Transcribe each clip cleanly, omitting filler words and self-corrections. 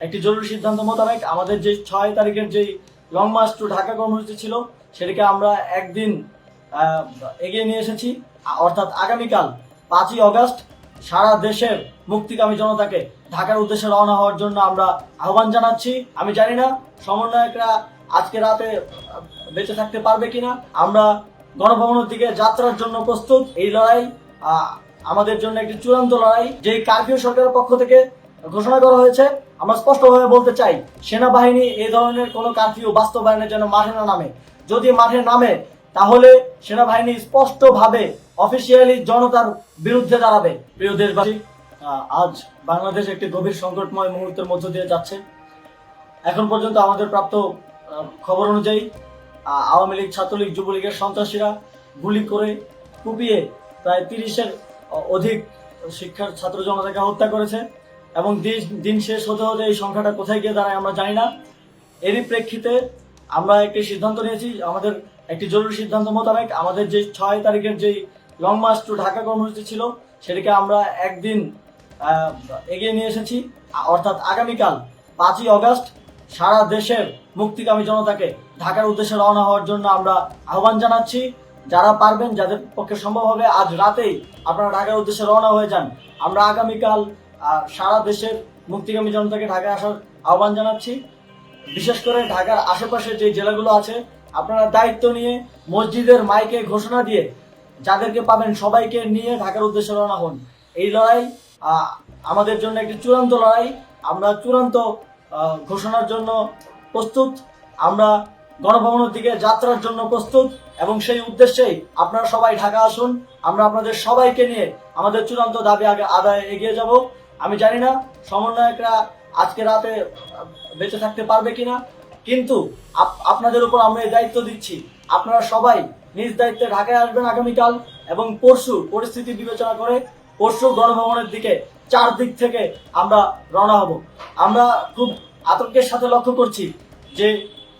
একটি জরুরি সিদ্ধান্ত মোতাবেক আমাদের যে 6 তারিখের যে লং মার্চ টু ঢাকা কর্মসূচি ছিল সেটাকে আমরা একদিন এগিয়ে নিয়ে এসেছি। অর্থাৎ আগামীকাল 5ই অগস্ট সারা দেশের মুক্তিকামী জনতাকে ঢাকার উদ্দেশ্যে রওনা হওয়ার জন্য আমরা আহ্বান জানাচ্ছি। আমি জানি না সমন্বয়করা আজকে রাতে বেঁচে থাকতে পারবে কিনা। আমরা গণভবনের দিকে যাত্রার জন্য প্রস্তুত। এই লড়াই আমাদের জন্য একটি চূড়ান্ত লড়াই। যে কারফিউ সরকারের পক্ষ থেকে ঘোষণা করা হয়েছে, আমরা স্পষ্টভাবে বলতে চাই সেনাবাহিনী এই ধরনের কোনো কারফিউ বাস্তবায়নের জন্য মাঠে না নামে। যদি মাঠে নামে তাহলে সেনাবাহিনী স্পষ্টভাবে অফিসিয়ালি জনতার বিরুদ্ধে দাঁড়াবে। প্রিয় দেশবাসী, আজ বাংলাদেশ একটি গভীর সংকটময় মুহূর্তের মধ্য দিয়ে যাচ্ছে। এখন পর্যন্ত আমাদের প্রাপ্ত খবর অনুযায়ী আওয়ামী লীগ, ছাত্রলীগ, যুবলীগের সন্ত্রাসীরা গুলি করে কুপিয়ে প্রায় 30-এর অধিক শিক্ষার ছাত্র জনতাকে হত্যা করেছে এবং দিন শেষ হতে হতে এই সংখ্যাটা কোথায় গিয়ে দাঁড়ায় আমরা জানি না। এরই প্রেক্ষিতে আমরা একটি সিদ্ধান্ত নিয়েছি। আমাদের একটি জরুরি সিদ্ধান্ত মোতাবেক আমাদের যে 6 তারিখের যে লং মার্চ টু ঢাকা কর্মসূচি ছিল সেটাকে আমরা একদিন এগিয়ে নিয়ে এসেছি। অর্থাৎ আগামীকাল 5ই অগস্ট সারা দেশের মুক্তিকামী জনতাকে ঢাকার উদ্দেশ্যে রওনা হওয়ার জন্য আমরা আহ্বান জানাচ্ছি। যারা পারবেন, যাদের পক্ষে সম্ভব হবে, আজ রাতেই আপনারা ঢাকার উদ্দেশ্যে রওনা হয়ে যান। আমরা আগামীকাল সারা দেশের মুক্তিকামী জনতাকে ঢাকায় আসার আহ্বান জানাচ্ছি। বিশেষ করে ঢাকার আশেপাশের যে জেলাগুলো আছে, আপনারা দায়িত্ব নিয়ে মসজিদের মাইকে ঘোষণা দিয়ে যাদেরকে পাবেন সবাইকে নিয়ে ঢাকার উদ্দেশ্যে রওনা হন। এই লড়াই আমাদের জন্য একটি চূড়ান্ত লড়াই। আমরা চূড়ান্ত ঘোষণার জন্য প্রস্তুত। আমরা গণভবনের দিকে যাত্রার জন্য প্রস্তুত এবং সেই উদ্দেশ্যেই আপনারা সবাই ঢাকা আসুন। আমরা আপনাদের সবাইকে নিয়ে আমাদের চূড়ান্ত দাবি আদায়ে এগিয়ে যাব। আমি জানি না সমন্বয়করা আজকে রাতে বেঁচে থাকতে পারবে কিনা, কিন্তু আপনাদের উপর আমরা এই দায়িত্ব দিচ্ছি। আপনারা সবাই নিজ দায়িত্বে ঢাকায় আসবেন আগামীকাল এবং পরশু পরিস্থিতি বিবেচনা করে পরশু গণভবনের দিকে 4 দিক থেকে আমরা রওনা হব। আমরা খুব আতঙ্কের সাথে লক্ষ্য করছি যে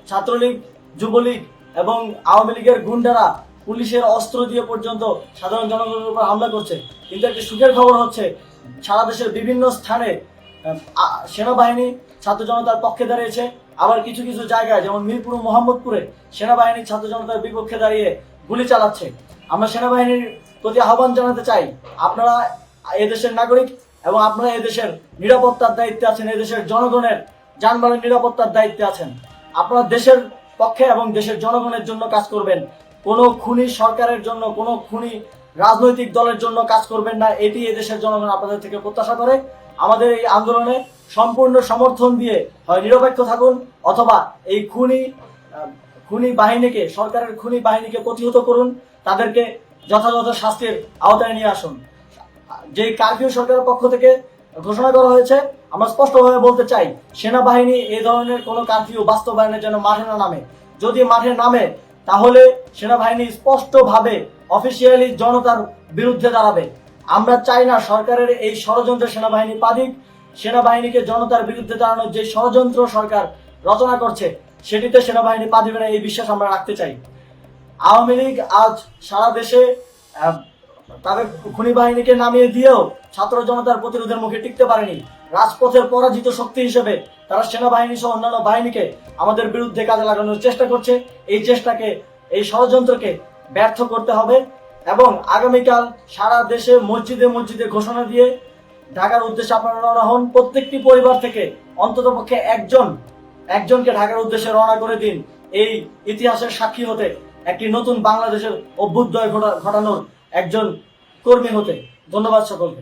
ছাত্রলীগ, যুবলীগ এবং আওয়ামী লীগের গুন্ডারা পুলিশের অস্ত্র দিয়ে পর্যন্ত সাধারণ জনগণের উপর হামলা করছে। কিন্তু একটি সুখের খবর হচ্ছে সারা দেশের বিভিন্ন স্থানে সেনাবাহিনী ছাত্র জনতার পক্ষে দাঁড়িয়েছে। আবার কিছু কিছু জায়গায় যেমন মিরপুর, মোহাম্মদপুরে সেনাবাহিনী ছাত্র জনতার বিপক্ষে দাঁড়িয়ে গুলি চালাচ্ছে। আমরা সেনাবাহিনীর প্রতি আহ্বান জানাতে চাই, আপনারা এদেশের নাগরিক এবং আপনারা এদেশের নিরাপত্তার দায়িত্বে আছেন, এদেশের জনগণের যানবাহনের নিরাপত্তার দায়িত্বে আছেন। আপনারা দেশের পক্ষে এবং দেশের জনগণের জন্য কাজ করবেন। কোনো খুনি সরকারের জন্য, কোনো খুনি রাজনৈতিক দলের জন্য কাজ করবেন না। এটি এদেশের জনগণ আপনাদের থেকে প্রত্যাশা করে। আমাদের এই আন্দোলনে সম্পূর্ণ সমর্থন দিয়ে হয় নিরপেক্ষ থাকুন, অথবা এই খুনি বাহিনীকে, সরকারের খুনি বাহিনীকে প্রতিহত করুন, তাদেরকে যথাযথ শাস্তির আওতায় নিয়ে আসুন। যে কারফিউ সরকারের পক্ষ থেকে ঘোষণা করা হয়েছে, আমরা স্পষ্টভাবে বলতে চাই সেনাবাহিনী এই ধরনের কোনো কারফিউ বাস্তবায়নের জন্য মাঠে না নামে। যদি মাঠে নামে তাহলে সেনাবাহিনী স্পষ্টভাবে অফিসিয়ালি জনতার বিরুদ্ধে দাঁড়াবে। আমরা চাই না সরকারের এই ষড়যন্ত্রে সেনাবাহিনী পা দিক। সেনাবাহিনীকে জনতার বিরুদ্ধে দাঁড়ানোর যে ষড়যন্ত্র সরকার রচনা করছে সেটিতে সেনাবাহিনী পা দিবে না, এই বিশ্বাস আমরা রাখতে চাই। আওয়ামী লীগ আজ সারা দেশে তাদের খুনি বাহিনীকে নামিয়ে দিয়েও ছাত্র জনতার প্রতিরোধের মুখে টিকতে পারেনি। রাজপথের পরাজিত শক্তি হিসেবে তারা সেনাবাহিনী সহ অন্যান্য বাহিনীকে আমাদের বিরুদ্ধে কাজে লাগানোর চেষ্টা করছে। এই চেষ্টাকে, এই ষড়যন্ত্রকে ব্যর্থ করতে হবে এবং আগামীকাল সারা দেশে মসজিদে মসজিদে ঘোষণা দিয়ে ঢাকার উদ্দেশ্যে আপনারা রওনা হন। প্রত্যেকটি পরিবার থেকে অন্ততপক্ষে একজনকে ঢাকার উদ্দেশ্যে রওনা করে দিন, এই ইতিহাসের সাক্ষী হতে, একটি নতুন বাংলাদেশের অভ্যুদয় ঘটানোর একজন কর্মী হতে। ধন্যবাদ সকলকে।